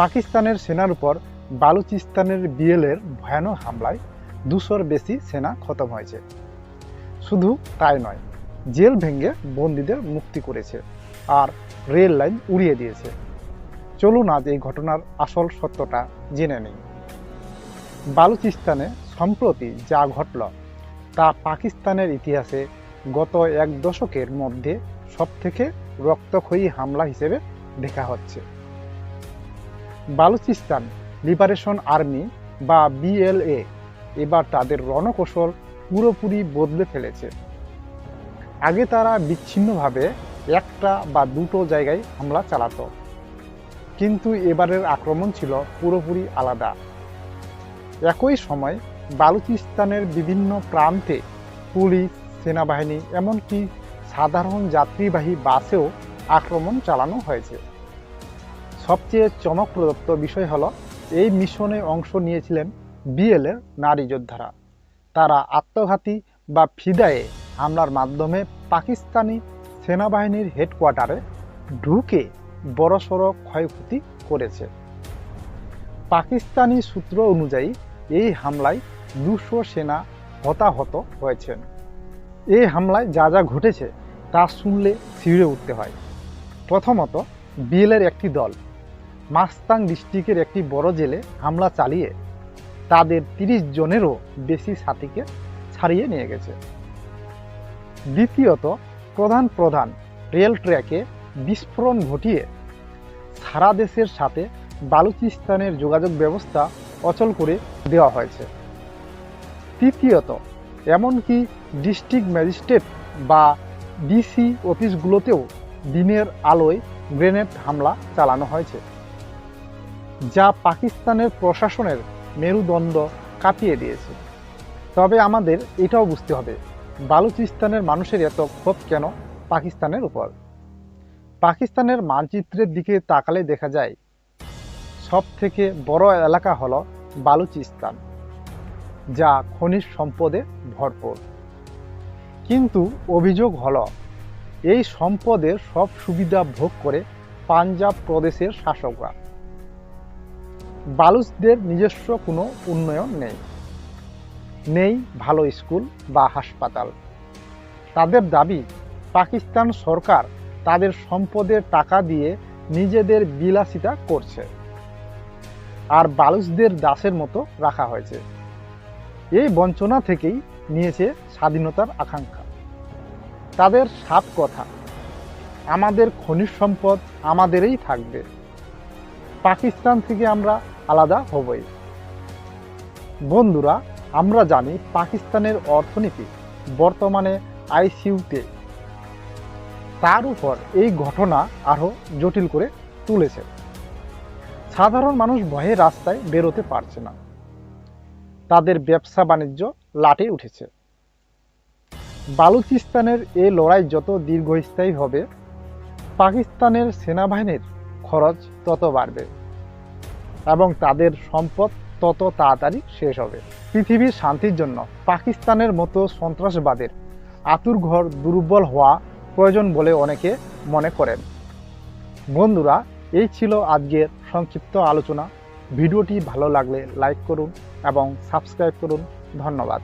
পাকিস্তানের সেনার উপর বালুচিস্তানের বিএলএর ভয়ানক হামলায় 200-র বেশি সেনা খতম হয়েছে। শুধু তাই নয়, জেল ভেঙে বন্দীদের মুক্তি করেছে আর রেল লাইন উড়িয়ে দিয়েছে। চলুন আজ এই ঘটনার আসল সত্যটা জেনে নিই। বালুচিস্তানে সম্প্রতি যা ঘটল তা পাকিস্তানের ইতিহাসে গত এক দশকের মধ্যে সবথেকে রক্তক্ষয়ী হামলা হিসেবে দেখা হচ্ছে। বালুচিস্তান লিবারেশন আর্মি বা বিএলএ এবার তাদের রণকৌশল পুরোপুরি বদলে ফেলেছে। আগে তারা বিচ্ছিন্নভাবে একটা বা দুটো জায়গায় হামলা চালাতো, কিন্তু এবারের আক্রমণ ছিল পুরোপুরি আলাদা। একই সময় বালুচিস্তানের বিভিন্ন প্রান্তে পুলিশ, সেনাবাহিনী, এমনকি সাধারণ যাত্রীবাহী বাসেও আক্রমণ চালানো হয়েছে। সবচেয়ে চমকপ্রদ বিষয় হলো, এই মিশনে অংশ নিয়েছিলেন বিএলএর নারী যোদ্ধারা। তারা আত্মঘাতী বা ফিদায়ে হামলার মাধ্যমে পাকিস্তানি সেনাবাহিনীর হেডকোয়ার্টারে ঢুকে বড়সড় ক্ষয়ক্ষতি করেছে। পাকিস্তানি সূত্র অনুযায়ী এই হামলায় 200 সেনা হতাহত হয়েছেন। এই হামলায় যা যা ঘটেছে তা শুনলে শিউরে উঠতে হয়। প্রথমত, বিএলএর একটি দল মাস্তাং ডিস্ট্রিক্টের একটি বড় জেলে হামলা চালিয়ে তাদের 30 জনেরও বেশি সাথীকে ছাড়িয়ে নিয়ে গেছে। দ্বিতীয়ত, প্রধান রেল ট্র্যাকে বিস্ফোরণ ঘটিয়ে সারা দেশের সাথে বালুচিস্তানের যোগাযোগ ব্যবস্থা অচল করে দেওয়া হয়েছে। তৃতীয়ত, এমনকি ডিস্ট্রিক্ট ম্যাজিস্ট্রেট বা ডিসি অফিসগুলোতেও দিনের আলোয় গ্রেনেড হামলা চালানো হয়েছে, যা পাকিস্তানের প্রশাসনের মেরুদণ্ড কাঁপিয়ে দিয়েছে। তবে আমাদের এটাও বুঝতে হবে, বালুচিস্তানের মানুষের এত ক্ষোভ কেন পাকিস্তানের উপর। পাকিস্তানের মানচিত্রের দিকে তাকালে দেখা যায় সব থেকে বড় এলাকা হলো বালুচিস্তান, যা খনিজ সম্পদে ভরপুর। কিন্তু অভিযোগ হলো, এই সম্পদের সব সুবিধা ভোগ করে পাঞ্জাব প্রদেশের শাসকরা। বালুচদের নিজস্ব কোনো উন্নয়ন নেই ভালো স্কুল বা হাসপাতাল। তাদের দাবি, পাকিস্তান সরকার তাদের সম্পদের টাকা দিয়ে নিজেদের বিলাসিতা করছে আর বালুচদের দাসের মতো রাখা হয়েছে। এই বঞ্চনা থেকেই নিয়েছে স্বাধীনতার আকাঙ্ক্ষা। তাদের সাফ কথা, আমাদের খনিজ সম্পদ আমাদেরই থাকবে, পাকিস্তান থেকে আমরা আলাদা হবই। বন্ধুরা, আমরা জানি পাকিস্তানের অর্থনীতি বর্তমানে আইসিইউতে। তার উপর এই ঘটনা আরও জটিল করে তুলেছে। সাধারণ মানুষ ভয়ে রাস্তায় বেরোতে পারছে না, তাদের ব্যবসা বাণিজ্য লাটে উঠেছে। বালুচিস্তানের এই লড়াই যত দীর্ঘস্থায়ী হবে, পাকিস্তানের সেনাবাহিনীর খরচ তত বাড়বে এবং তাদের সম্পদ তত তাড়াতাড়ি শেষ হবে। পৃথিবীর শান্তির জন্য পাকিস্তানের মতো সন্ত্রাসবাদের আঁতুড়ঘর দুর্বল হওয়া প্রয়োজন বলে অনেকে মনে করেন। বন্ধুরা, এই ছিল আজকের সংক্ষিপ্ত আলোচনা। ভিডিওটি ভালো লাগলে লাইক করুন এবং সাবস্ক্রাইব করুন। ধন্যবাদ।